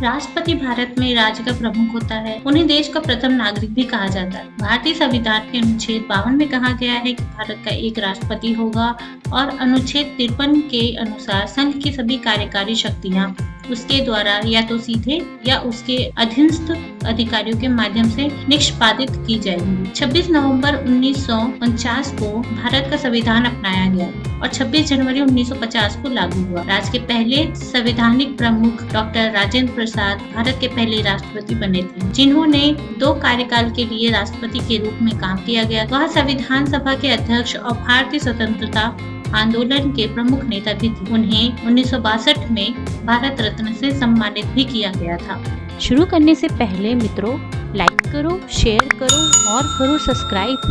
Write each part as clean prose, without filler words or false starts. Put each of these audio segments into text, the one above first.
राष्ट्रपति भारत में राज्य का प्रमुख होता है। उन्हें देश का प्रथम नागरिक भी कहा जाता है। भारतीय संविधान के अनुच्छेद 52 में कहा गया है कि भारत का एक राष्ट्रपति होगा और अनुच्छेद 53 के अनुसार संघ की सभी कार्यकारी शक्तियाँ उसके द्वारा या तो सीधे या उसके अधीनस्थ अधिकारियों के माध्यम से निष्पादित की जाएंगी। 26 नवंबर 1949 को भारत का संविधान अपनाया गया और 26 जनवरी 1950 को लागू हुआ। राज्य के पहले संवैधानिक प्रमुख डॉक्टर राजेंद्र प्रसाद भारत के पहले राष्ट्रपति बने थे, जिन्होंने 2 कार्यकाल के लिए राष्ट्रपति के रूप में काम किया गया। वह संविधान सभा के अध्यक्ष और भारतीय स्वतंत्रता आंदोलन के प्रमुख नेता भी थे। उन्हें 1962 में भारत रत्न से सम्मानित भी किया गया था। शुरू करने से पहले मित्रों, लाइक करो, शेयर करो और करो सब्सक्राइब।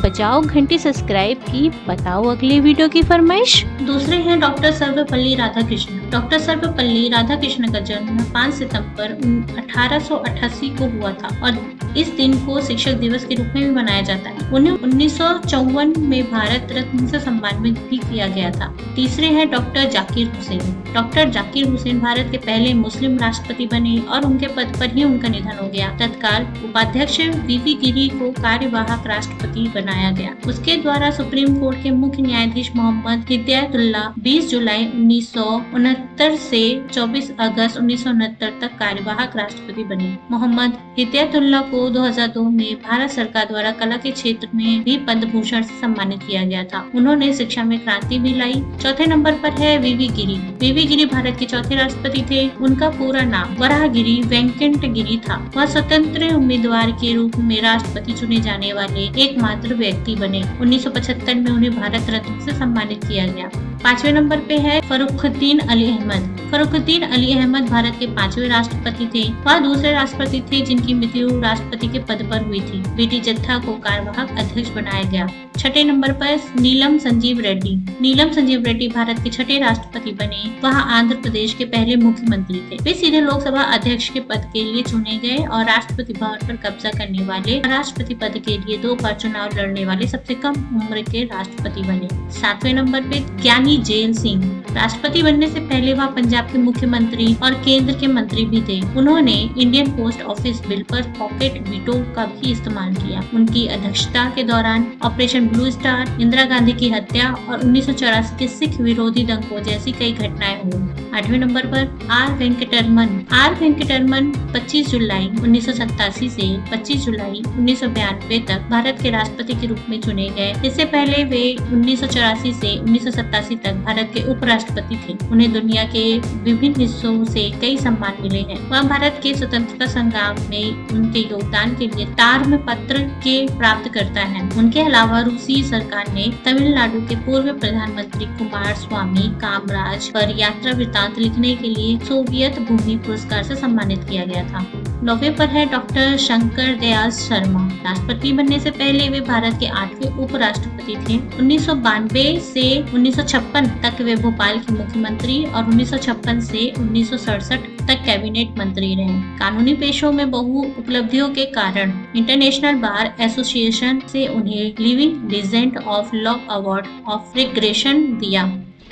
बजाओ घंटी सब्सक्राइब की, बताओ अगले वीडियो की फरमाइश। दूसरे हैं डॉक्टर सर्वपल्ली राधाकृष्णन। डॉक्टर सर्वपल्ली राधाकृष्णन का जन्म 5 सितंबर 1888 को हुआ था और इस दिन को शिक्षक दिवस के रूप में भी मनाया जाता है। उन्हें 1954 में भारत रत्न से सम्मानित भी किया गया था। तीसरे हैं डॉक्टर जाकिर हुसैन। डॉक्टर जाकिर हुसैन भारत के पहले मुस्लिम राष्ट्रपति बने और उनके पद पर ही उनका निधन हो गया। तत्काल उपाध्यक्ष वीवी गिरी को कार्यवाहक राष्ट्रपति बनाया गया। उसके द्वारा सुप्रीम कोर्ट के मुख्य न्यायाधीश मोहम्मद हिदायतुल्लाह 20 जुलाई 1969 से 24 अगस्त 1969 तक कार्यवाहक राष्ट्रपति बने। मोहम्मद हिदायतुल्लाह को 2002 में भारत सरकार द्वारा कला के क्षेत्र में भी पद्म भूषण से सम्मानित किया गया था। उन्होंने शिक्षा में क्रांति भी लाई। चौथे नंबर पर है वीवी गिरी। वीवी गिरी भारत के चौथे राष्ट्रपति थे। उनका पूरा नाम वराहगिरी वेंकट गिरी था। वह स्वतंत्र उम्मीदवार के रूप में राष्ट्रपति चुने जाने वाले एकमात्र व्यक्ति बने। 1975 में उन्हें भारत रत्न से सम्मानित किया गया। 5वें नंबर पे है फरुखुद्दीन अली अहमद। फरुखुद्दीन अली अहमद भारत के 5वें राष्ट्रपति थे। वह दूसरे राष्ट्रपति थे जिनकी मृत्यु राष्ट्रपति के पद पर हुई थी। बीटी जत्था को कार्यवाहक अध्यक्ष बनाया गया। 6ठे नंबर पर नीलम संजीव रेड्डी। नीलम संजीव रेड्डी भारत के 6ठे राष्ट्रपति बने। वह आंध्र प्रदेश के पहले मुख्यमंत्री थे। वे सीधे लोकसभा अध्यक्ष के पद के लिए चुने गए और राष्ट्रपति भवन पर कब्जा करने वाले राष्ट्रपति पद के लिए 2 बार चुनाव लड़ने वाले सबसे कम उम्र के राष्ट्रपति बने। 7वें नंबर पे ज्ञानी जेल सिंह। राष्ट्रपति बनने से पहले वह पंजाब के मुख्यमंत्री और केंद्र के मंत्री भी थे। उन्होंने इंडियन पोस्ट ऑफिस बिल पर पॉकेट वीटो का भी इस्तेमाल किया। उनकी अध्यक्षता के दौरान operation blue star, Indira Gandhi की हत्या और 1984 के सिख विरोधी दंगों जैसी कई घटनाएं हुई। 8वें नंबर पर आर वेंकटरमन। आर वेंकटरमन 25 जुलाई 1987 से 25 जुलाई 1992 तक भारत के राष्ट्रपति के रूप में चुने गए। इससे पहले वे 1984 से 1987 तक भारत के उपराष्ट्रपति थे। उन्हें दुनिया के विभिन्न हिस्सों से कई सम्मान मिले हैं। वह भारत के स्वतंत्रता संग्राम में उनके योगदान के लिए ताम्र पत्र के प्राप्त करता है। उनके अलावा रूसी सरकार ने तमिलनाडु के पूर्व प्रधानमंत्री कुमार स्वामी कामराज पर यात्रा वृत्तांत लिखने के लिए सोवियत भूमि पुरस्कार से सम्मानित किया गया था। 9वें पर है डॉक्टर शंकर दयाल शर्मा। राष्ट्रपति बनने से पहले वे भारत के 8वें उपराष्ट्रपति थे। 1992 से 1956 तक वे भोपाल के मुख्यमंत्री और 1956 से 1967 तक कैबिनेट मंत्री रहे। कानूनी पेशों में बहु उपलब्धियों के कारण इंटरनेशनल बार एसोसिएशन से उन्हें living legend of law award of regression दिया।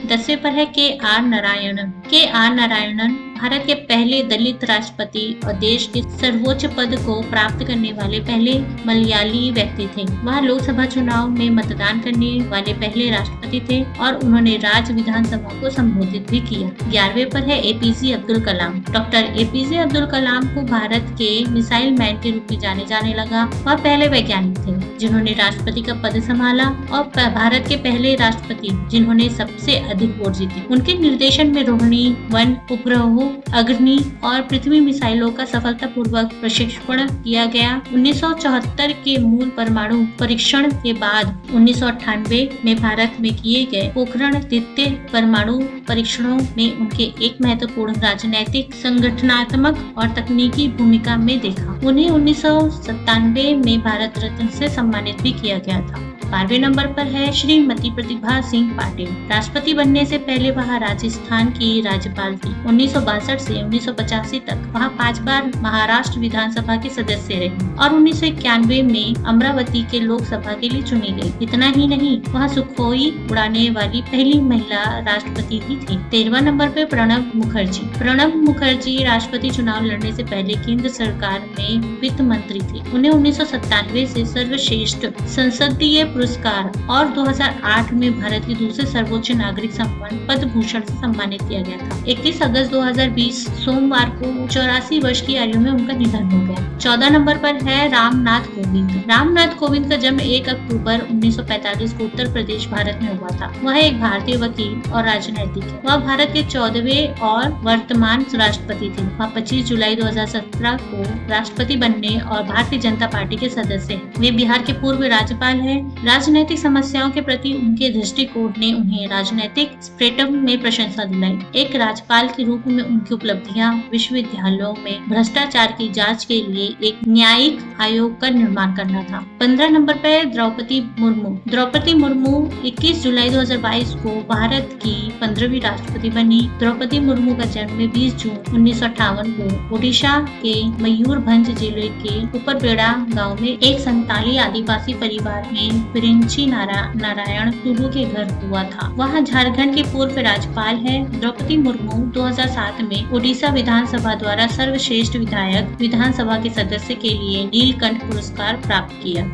10वें पर है के आर नारायणन। के आर नारायणन भारत के पहले दलित राष्ट्रपति और देश के सर्वोच्च पद को प्राप्त करने वाले पहले मलयाली व्यक्ति थे। वह लोकसभा चुनाव में मतदान करने वाले पहले राष्ट्रपति थे और उन्होंने राज्य विधानसभा को संबोधित भी किया। 11वें पर है APJ Abdul Kalam. Doctor APJ Abdul Kalam को भारत के मिसाइल मैन के रूप में जाने लगा। वह पहले वैज्ञानिक थे जिन्होंने राष्ट्रपति का पद संभाला और भारत के पहले राष्ट्रपति जिन्होंने सबसे अधिक वोट जीते। उनके निर्देशन में रोहिणी 1 उपग्रहों, अग्नि और पृथ्वी मिसाइलों का सफलतापूर्वक प्रशिक्षण किया गया। 1974 के मूल परमाणु परीक्षण के बाद 1998 में भारत में किए गए पोखरण द्वितीय परमाणु परीक्षणों में उनके एक महत्वपूर्ण राजनैतिक, संगठनात्मक और तकनीकी भूमिका में देखा। उन्हें 1997 में भारत रत्न से सम्मानित भी किया गया था। 12वें नंबर पर है श्रीमती प्रतिभा सिंह पाटिल। राष्ट्रपति बनने से पहले वह राजस्थान की राज्यपाल थी। 1992 1962 से 1985 तक वहाँ 5 बार महाराष्ट्र विधानसभा के सदस्य रही और 1991 में अमरावती के लोकसभा के लिए चुनी गई। इतना ही नहीं, वह सुखोई उड़ाने वाली पहली महिला राष्ट्रपति भी थी। 13वां नंबर पे प्रणब मुखर्जी। प्रणब मुखर्जी राष्ट्रपति चुनाव लड़ने से पहले केंद्र सरकार में वित्त मंत्री थे। उन्हें 1997 से सर्वश्रेष्ठ संसदीय पुरस्कार और 2008 में भारत के दूसरे सर्वोच्च नागरिक सम्मान पद्म भूषण से सम्मानित किया गया था। 21 अगस्त 2020 सोमवार को 84 वर्ष की आयु में उनका निधन हो गया। 14 नंबर पर है रामनाथ कोविंद। रामनाथ कोविंद का जन्म 1 अक्टूबर 1945 को उत्तर प्रदेश, भारत में हुआ था। वह एक भारतीय वकील और राजनीतिक है। वह भारत के 14वें और वर्तमान राष्ट्रपति थे। वह 25 जुलाई 2017 को राष्ट्रपति बनने और भारतीय जनता पार्टी के सदस्य हैं। वे बिहार के पूर्व राज्यपाल हैं। राजनीतिक समस्याओं के प्रति उनके दृष्टिकोण ने उन्हें राजनीतिक स्पेक्ट्रम में प्रशंसा दिलाई। एक राज्यपाल के रूप में उनकी उपलब्धियां विश्वविद्यालयों में भ्रष्टाचार की जांच के लिए एक न्यायिक आयोग का निर्माण करना था। 15 नंबर पर द्रौपदी मुर्मू। द्रौपदी मुर्मू 21 जुलाई 2022 को भारत की 15वीं राष्ट्रपति बनी। द्रौपदी मुर्मू का जन्म 20 जून 1958 को ओडिशा के मयूरभंज जिले के ऊपरपेड़ा गांव में एक संताली आदिवासी परिवार में प्रिंची नारायण टुडू के घर हुआ था। वह झारखंड के पूर्व राज्यपाल है। द्रौपदी मुर्मू 2007 में ओडिशा विधानसभा द्वारा सर्वश्रेष्ठ विधायक विधानसभा के सदस्य के लिए नीलकंठ पुरस्कार प्राप्त किया।